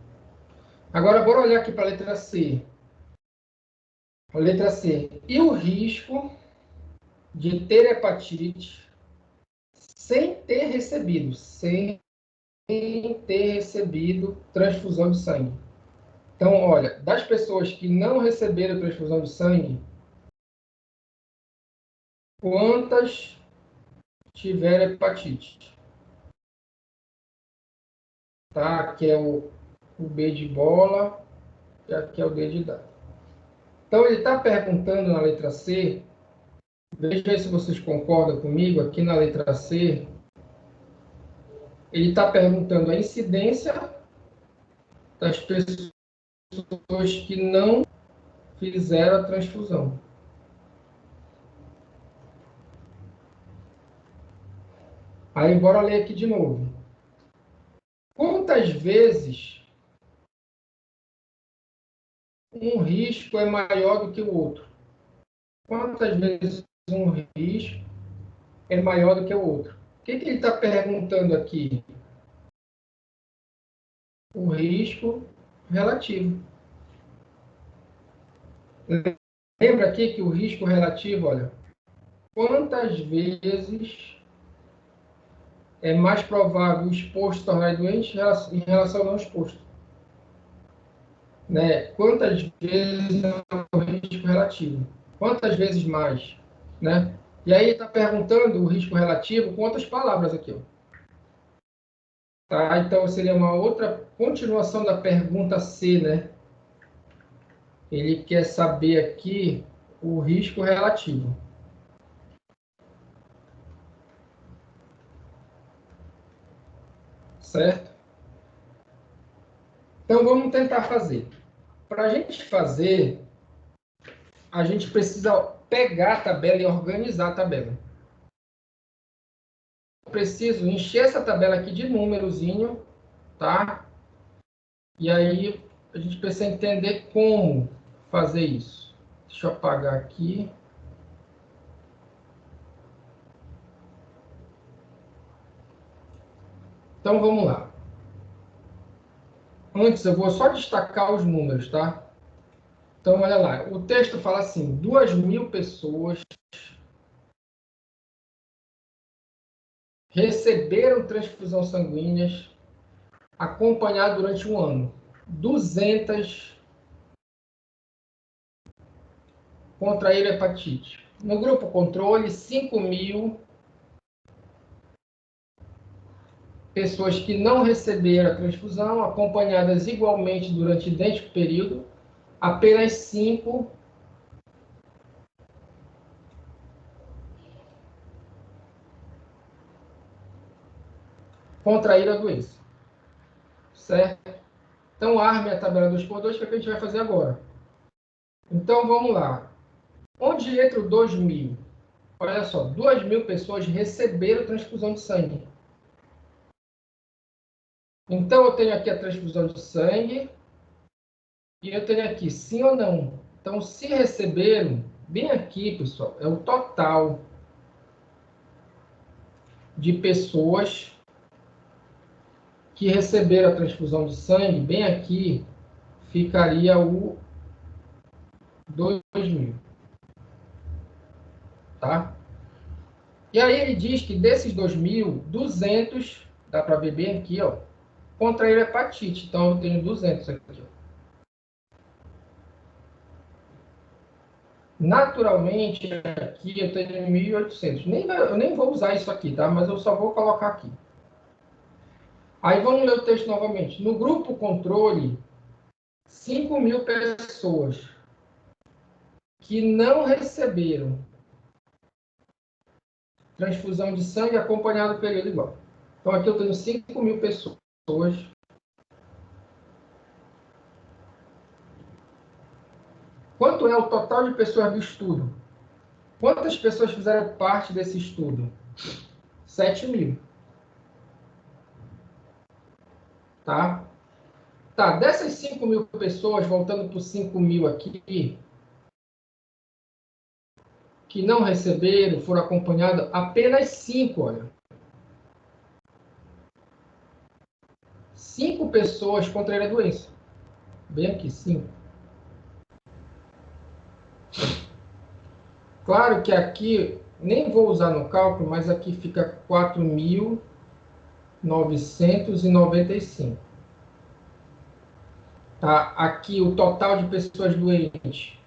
Speaker 1: Agora, bora olhar aqui para a letra C. A letra C. E o risco de ter hepatite sem ter recebido transfusão de sangue? Então, olha, das pessoas que não receberam transfusão de sangue, quantas tiveram hepatite? Tá? Aqui é o B de bola e aqui é o D de dado. Então, ele está perguntando na letra C, veja aí se vocês concordam comigo, aqui na letra C, ele está perguntando a incidência das pessoas que não fizeram a transfusão. Aí, bora ler aqui de novo. Quantas vezes um risco é maior do que o outro? Quantas vezes um risco é maior do que o outro? O que ele está perguntando aqui? O risco relativo. Lembra aqui que o risco relativo, olha, quantas vezes é mais provável o exposto tornar doente em relação ao não exposto? Né? Quantas vezes é o risco relativo? Quantas vezes mais? Né? E aí está perguntando o risco relativo com outras palavras aqui. Ó. Tá? Então, seria uma outra continuação da pergunta C, né? Ele quer saber aqui o risco relativo. Certo? Então, vamos tentar fazer. Para a gente fazer, a gente precisa pegar a tabela e organizar a tabela. Eu preciso encher essa tabela aqui de númerozinho, tá? E aí, a gente precisa entender como fazer isso. Deixa eu apagar aqui. Então, vamos lá. Antes, eu vou só destacar os números, tá? Então, olha lá. O texto fala assim, 2.000 pessoas receberam transfusão sanguíneas acompanhado durante um ano. 200 contraíram hepatite. No grupo controle, 5.000 pessoas que não receberam a transfusão, acompanhadas igualmente durante idêntico período, apenas 5 contraíram a doença. Certo? Então, arme a tabela 2x2, que é o que a gente vai fazer agora. Então, vamos lá. Onde entra o 2.000? Olha só, 2.000 pessoas receberam transfusão de sangue. Então, eu tenho aqui a transfusão de sangue e eu tenho aqui sim ou não. Então, se receberam, bem aqui, pessoal, é o total de pessoas que receberam a transfusão de sangue. Bem aqui ficaria o 2.000. Tá? E aí ele diz que desses 2.000, 200, dá para ver bem aqui, ó, contraíram hepatite. Então, eu tenho 200 aqui, ó. Naturalmente, aqui eu tenho 1.800. Eu nem vou usar isso aqui, tá? Mas eu só vou colocar aqui. Aí vamos ler o texto novamente. No grupo controle, 5.000 pessoas que não receberam transfusão de sangue acompanhado do período igual. Então aqui eu tenho 5.000 pessoas. Quanto é o total de pessoas do estudo? Quantas pessoas fizeram parte desse estudo? 7.000. Tá? Tá, dessas 5.000 pessoas, voltando para os 5.000 aqui, que não receberam, foram acompanhadas, apenas 5, olha. 5 pessoas contraíram a doença. Bem aqui, 5. Claro que aqui, nem vou usar no cálculo, mas aqui fica 4.995. Tá? Aqui o total de pessoas doentes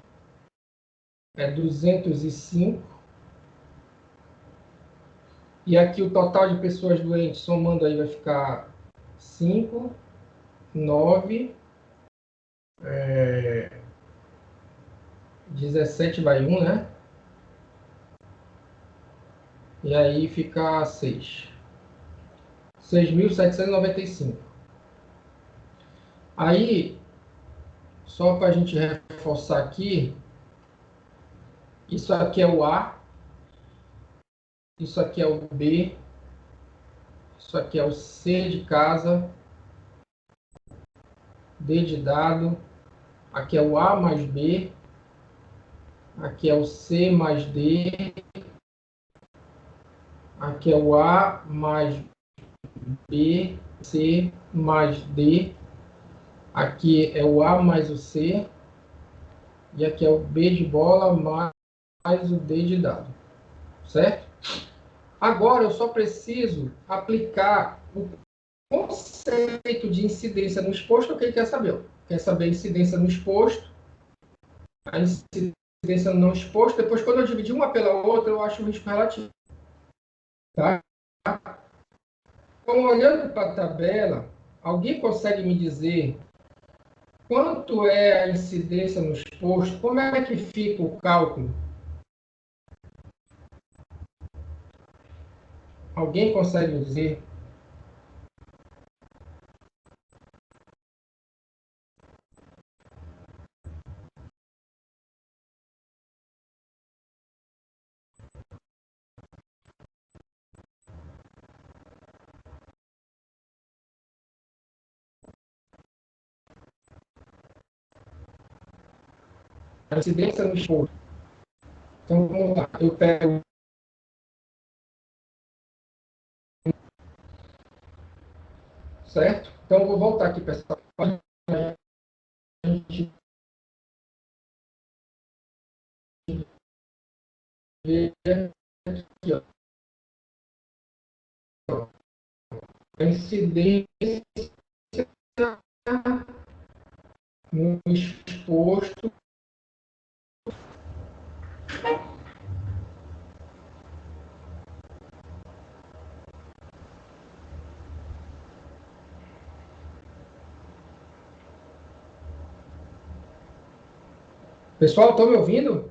Speaker 1: é 205. E aqui o total de pessoas doentes, somando aí, vai ficar 5, 9, 17 vai 1, né? E aí fica 6. 6.795. Aí, só para a gente reforçar aqui, isso aqui é o A, isso aqui é o B, isso aqui é o C de casa, D de dado, aqui é o A mais B, aqui é o C mais D, aqui é o A mais B, C mais D, aqui é o A mais o C, e aqui é o B de bola mais o D de dado, certo? Agora eu só preciso aplicar o conceito de incidência no exposto. O que ele quer saber? Quer saber a incidência no exposto, a incidência no não exposto. Depois, quando eu dividir uma pela outra, eu acho o risco relativo. Tá? Então, olhando para a tabela, alguém consegue me dizer quanto é a incidência no exposto? Como é que fica o cálculo? Alguém consegue me dizer? A incidência no exposto. Então, vamos lá. Eu pego. Certo? Então, eu vou voltar aqui, pessoal. A gente vê aqui, ó. ó, a incidência no exposto. Pessoal, estão me ouvindo?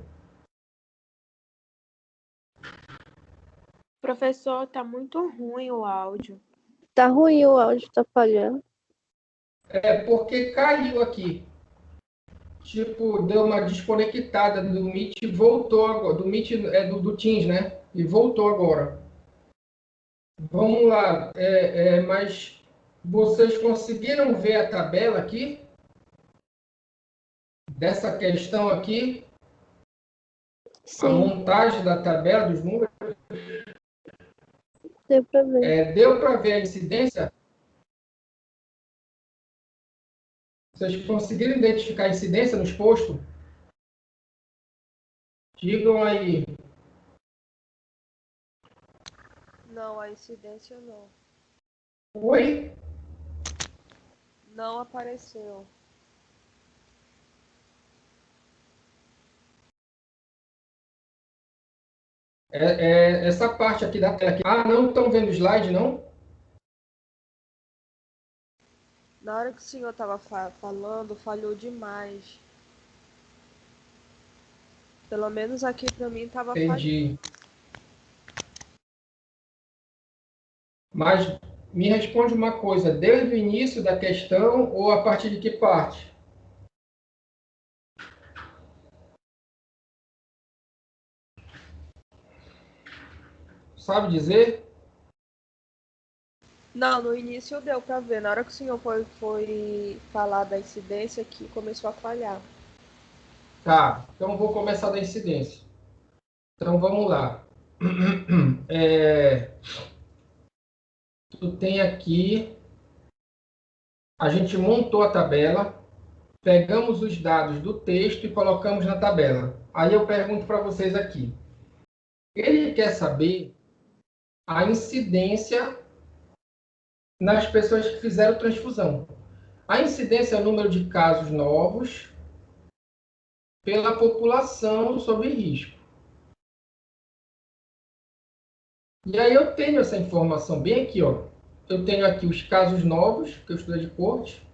Speaker 5: Professor, tá muito ruim o áudio.
Speaker 4: Tá ruim o áudio, tá falhando.
Speaker 1: É porque caiu aqui. Tipo, deu uma desconectada do Meet e voltou agora. Do Meet do Teams, né? E voltou agora. Vamos lá. Mas vocês conseguiram ver a tabela aqui? Dessa questão aqui? A
Speaker 4: Sim,
Speaker 1: montagem da tabela dos números?
Speaker 4: deu pra ver.
Speaker 1: Deu para ver a incidência? Vocês conseguiram identificar a incidência no exposto? Digam aí.
Speaker 3: Não, a incidência não.
Speaker 1: Oi?
Speaker 3: Não apareceu.
Speaker 1: Essa parte aqui da tela. Aqui. Ah, não estão vendo o slide, não?
Speaker 3: Na hora que o senhor estava falando, falhou demais. Pelo menos aqui para mim estava falhando.
Speaker 1: Entendi. Mas me responde uma coisa, desde o início da questão ou a partir de que parte? Sabe dizer?
Speaker 3: Não, no início deu para ver. Na hora que o senhor foi falar da incidência aqui, começou a falhar.
Speaker 1: Tá, então vou começar da incidência. Então vamos lá. Tu tem aqui, a gente montou a tabela, pegamos os dados do texto e colocamos na tabela. Aí eu pergunto para vocês aqui. Ele quer saber a incidência nas pessoas que fizeram transfusão. A incidência é o número de casos novos pela população sob risco. E aí eu tenho essa informação bem aqui, ó. Eu tenho aqui os casos novos, que eu estudei de corte,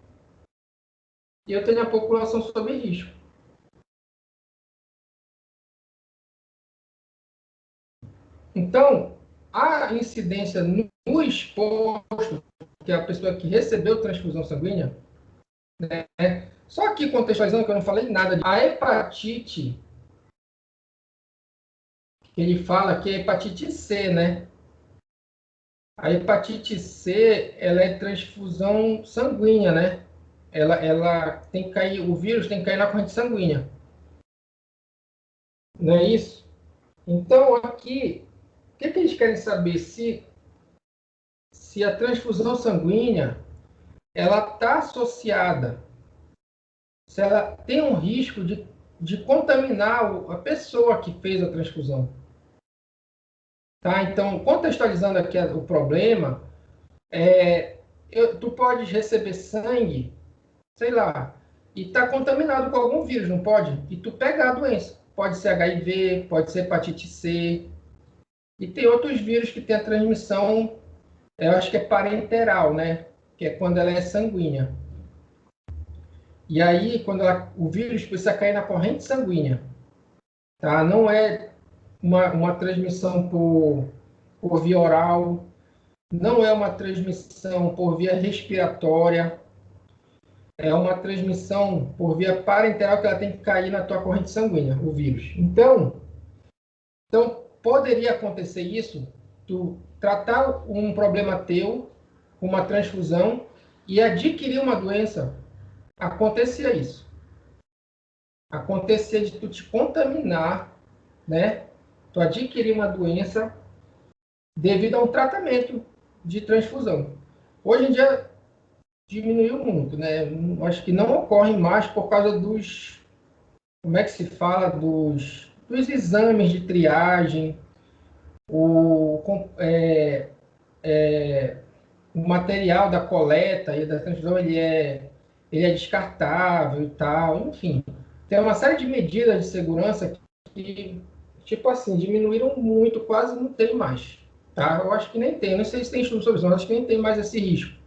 Speaker 1: e eu tenho a população sob risco. Então, a incidência no exposto, que é a pessoa que recebeu transfusão sanguínea, né? Só aqui contextualizando que eu não falei nada. A hepatite, que ele fala que é hepatite C, né? A hepatite C, ela é transfusão sanguínea, né? Ela tem que cair, o vírus tem que cair na corrente sanguínea. Não é isso? Então, aqui, o que eles querem saber? Se a transfusão sanguínea, ela está associada, se ela tem um risco de contaminar a pessoa que fez a transfusão. Tá? Então, contextualizando aqui o problema, tu pode receber sangue, sei lá, e tá contaminado com algum vírus, não pode? E tu pegar a doença. Pode ser HIV, pode ser hepatite C. E tem outros vírus que tem a transmissão, eu acho que é parenteral, né? Que é quando ela é sanguínea. E aí, quando o vírus precisa cair na corrente sanguínea, tá? Não é uma transmissão por via oral, não é uma transmissão por via respiratória, é uma transmissão por via parenteral que ela tem que cair na tua corrente sanguínea, o vírus. Então poderia acontecer isso, tu tratar um problema teu, uma transfusão, e adquirir uma doença. Acontecia isso. Acontecia de tu te contaminar, né? Tu adquirir uma doença devido a um tratamento de transfusão. Hoje em dia diminuiu muito, né? Acho que não ocorre mais por causa dos, como é que se fala, dos exames de triagem, o material da coleta e da transfusão ele é descartável e tal, enfim. Tem uma série de medidas de segurança que, tipo assim, diminuíram muito, quase não tem mais. Tá? Eu acho que nem tem, não sei se tem estudo sobre isso, mas acho que nem tem mais esse risco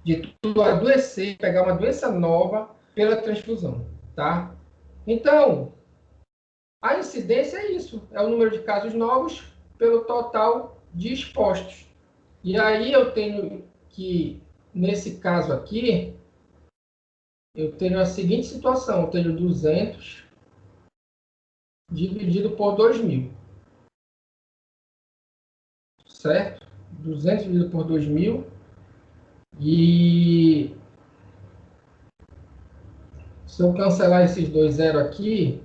Speaker 1: de tu adoecer, pegar uma doença nova pela transfusão. Tá? Então, a incidência é isso, é o número de casos novos pelo total de expostos. E aí eu tenho que, nesse caso aqui, eu tenho a seguinte situação, eu tenho 200 dividido por 2.000, certo? 200 dividido por 2.000, e se eu cancelar esses dois zeros aqui,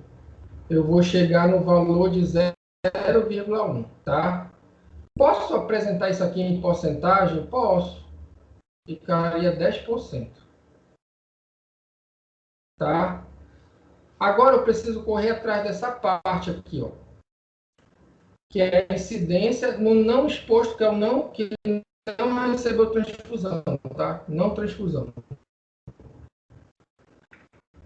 Speaker 1: eu vou chegar no valor de 0,1, tá? Posso apresentar isso aqui em porcentagem? Posso. Ficaria 10%. Tá? Agora eu preciso correr atrás dessa parte aqui, ó, que é a incidência no não exposto, que é o não que não recebeu transfusão, tá? Não transfusão.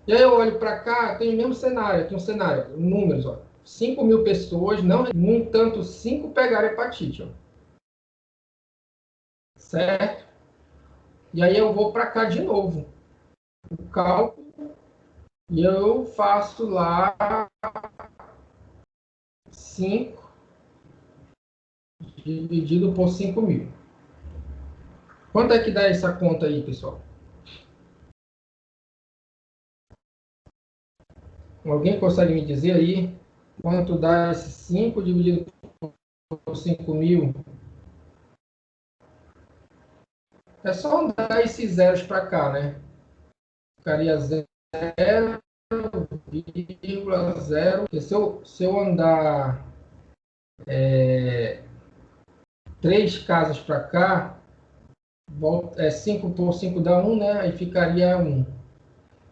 Speaker 1: E aí eu olho para cá, tem o mesmo cenário, tem um cenário, números, ó, 5.000 pessoas, não, no entanto, 5 pegaram hepatite, ó. Certo? E aí eu vou para cá de novo, o cálculo, e eu faço lá 5 dividido por 5.000. Quanto é que dá essa conta aí, pessoal? Alguém consegue me dizer aí quanto dá esse 5 dividido por 5.000? É só andar esses zeros para cá, né? Ficaria 0,0. Se eu andar 3 casas para cá, 5 por 5 dá 1, né? Aí ficaria 1.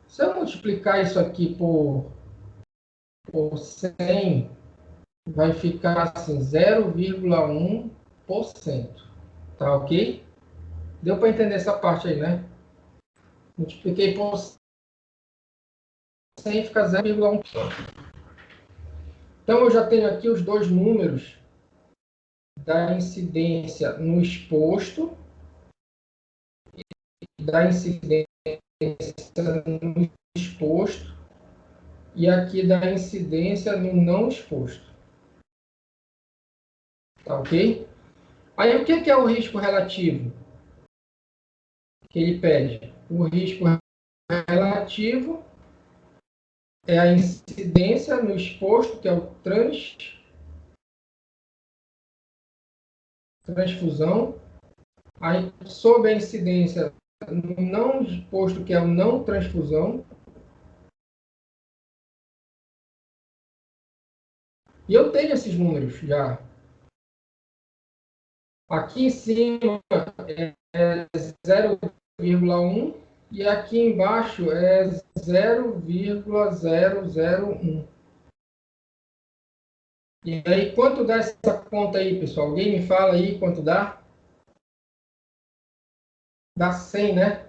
Speaker 1: Se eu multiplicar isso aqui por 100, vai ficar assim, 0,1%. Tá ok? Deu para entender essa parte aí, né? Multipliquei por 100, fica 0,1%. Então, eu já tenho aqui os dois números da incidência no exposto e da incidência no exposto e aqui da incidência no não exposto. Tá ok? Aí, o que é o risco relativo que ele pede? O risco relativo é a incidência no exposto, que é o transfusão, aí sobre a incidência no não exposto, que é o não transfusão. E eu tenho esses números já. Aqui em cima é 0,1 e aqui embaixo é 0,001. E aí, quanto dá essa conta aí, pessoal? Alguém me fala aí quanto dá? Dá 100, né?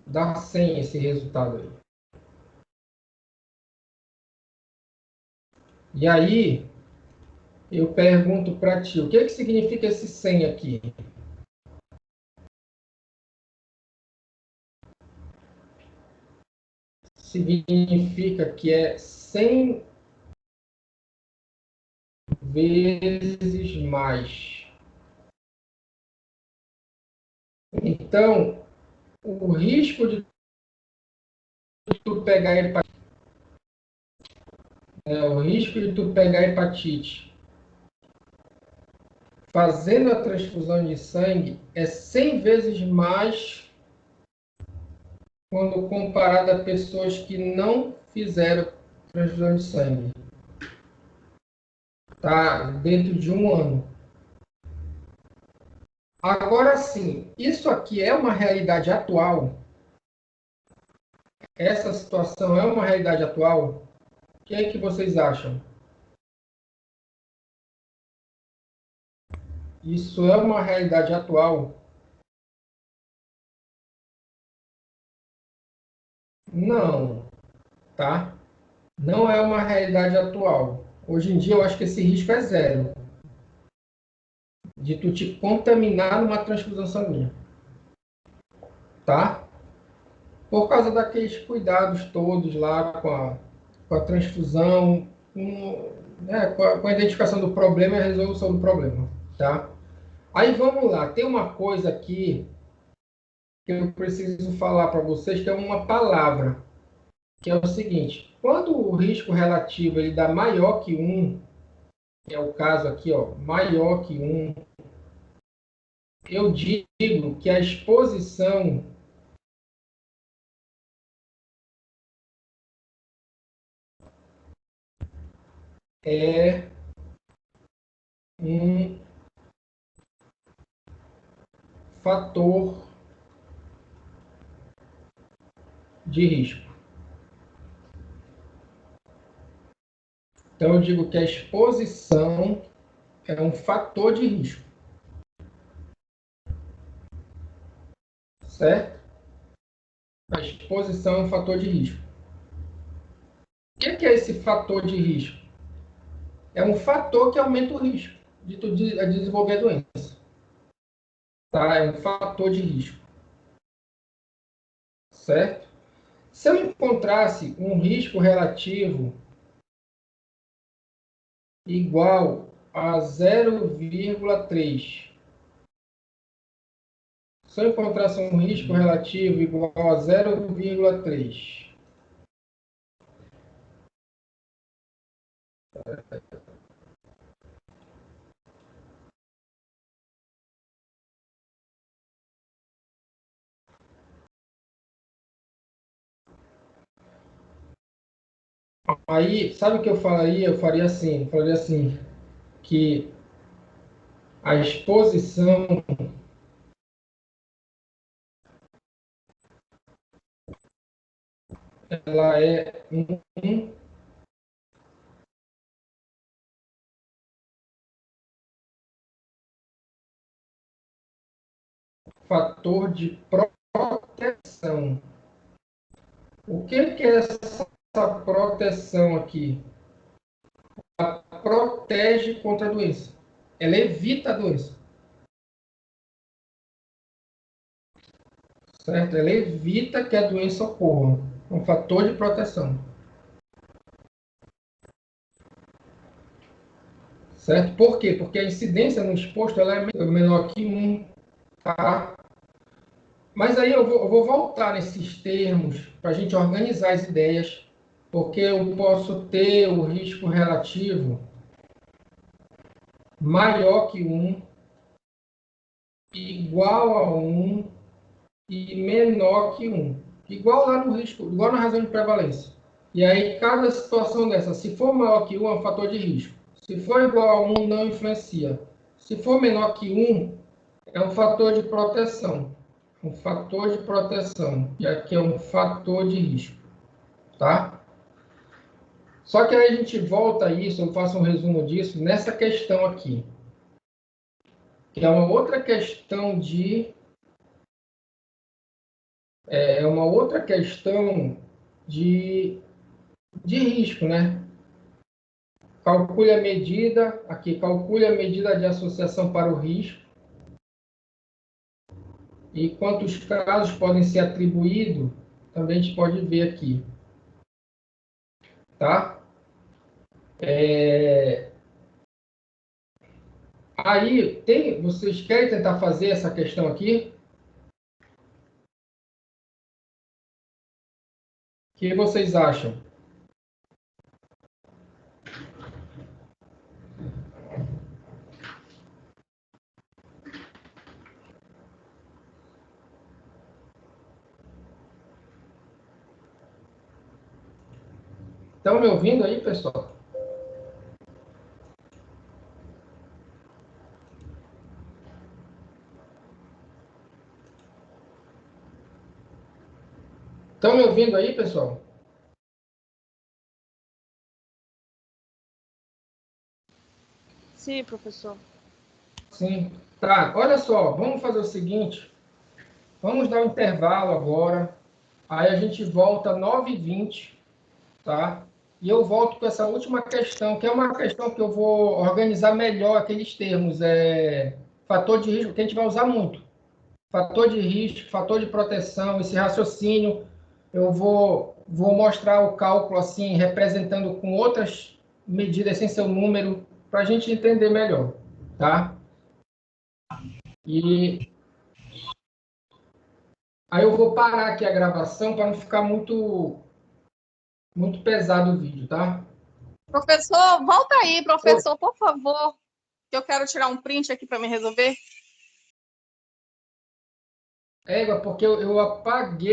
Speaker 1: Dá 100 esse resultado aí. E aí, eu pergunto para ti, o que significa esse 100 aqui? Significa que é 100 vezes mais. Então, o risco de tu pegar hepatite, fazendo a transfusão de sangue é 100 vezes mais quando comparado a pessoas que não fizeram transfusão de sangue. Tá? Dentro de um ano. Agora sim, isso aqui é uma realidade atual? essa situação é uma realidade atual? O que é que vocês acham? Isso é uma realidade atual? Não, tá? Não é uma realidade atual. Hoje em dia, eu acho que esse risco é zero de tu te contaminar numa transfusão sanguínea, tá? Por causa daqueles cuidados todos lá com a transfusão, com a identificação do problema e a resolução do problema, tá? Aí vamos lá, tem uma coisa aqui que eu preciso falar para vocês, que é uma palavra, que é o seguinte: quando o risco relativo ele dá maior que 1, que é o caso aqui, ó, maior que 1, eu digo que a exposição é um fator de risco. Então, eu digo que a exposição é um fator de risco, certo? A exposição é um fator de risco. O que é esse fator de risco? É um fator que aumenta o risco de tu desenvolver a doença. Tá? É um fator de risco, certo? Se eu encontrasse um risco relativo igual a 0,3, se eu encontrasse um risco relativo igual a 0,3, aí, sabe o que eu faria? Eu faria assim, que a exposição ela é um fator de proteção. O que é essa proteção aqui? Ela protege contra a doença. Ela evita a doença. Certo? Ela evita que a doença ocorra. É um fator de proteção. Certo? Por quê? Porque a incidência no exposto ela é menor que 1. Tá? Mas aí eu vou voltar nesses termos para a gente organizar as ideias, porque eu posso ter o risco relativo maior que 1, igual a 1 e menor que 1. Igual lá no risco, igual na razão de prevalência. E aí, cada situação dessa, se for maior que 1, é um fator de risco. Se for igual a 1, não influencia. Se for menor que 1, é um fator de proteção. Um fator de proteção. E aqui é um fator de risco. Tá? Só que aí a gente volta a isso, eu faço um resumo disso, nessa questão aqui. Que é uma outra questão de risco, né? Calcule a medida, aqui, calcule a medida de associação para o risco e quantos casos podem ser atribuídos, também a gente pode ver aqui, tá? Aí, vocês querem tentar fazer essa questão aqui? O que vocês acham? Estão me ouvindo aí, pessoal? Estão me ouvindo aí, pessoal?
Speaker 3: Sim, professor.
Speaker 1: Sim. Tá, olha só, vamos fazer o seguinte. Vamos dar um intervalo agora. Aí a gente volta 9h20, tá? E eu volto com essa última questão, que é uma questão que eu vou organizar melhor aqueles termos. Fator de risco, que a gente vai usar muito. Fator de risco, fator de proteção, esse raciocínio. Eu vou mostrar o cálculo assim, representando com outras medidas sem seu número, para a gente entender melhor, tá? E aí eu vou parar aqui a gravação para não ficar muito pesado o vídeo, tá?
Speaker 2: Professor, volta aí, professor, por favor, que eu quero tirar um print aqui para me resolver.
Speaker 1: Porque eu apaguei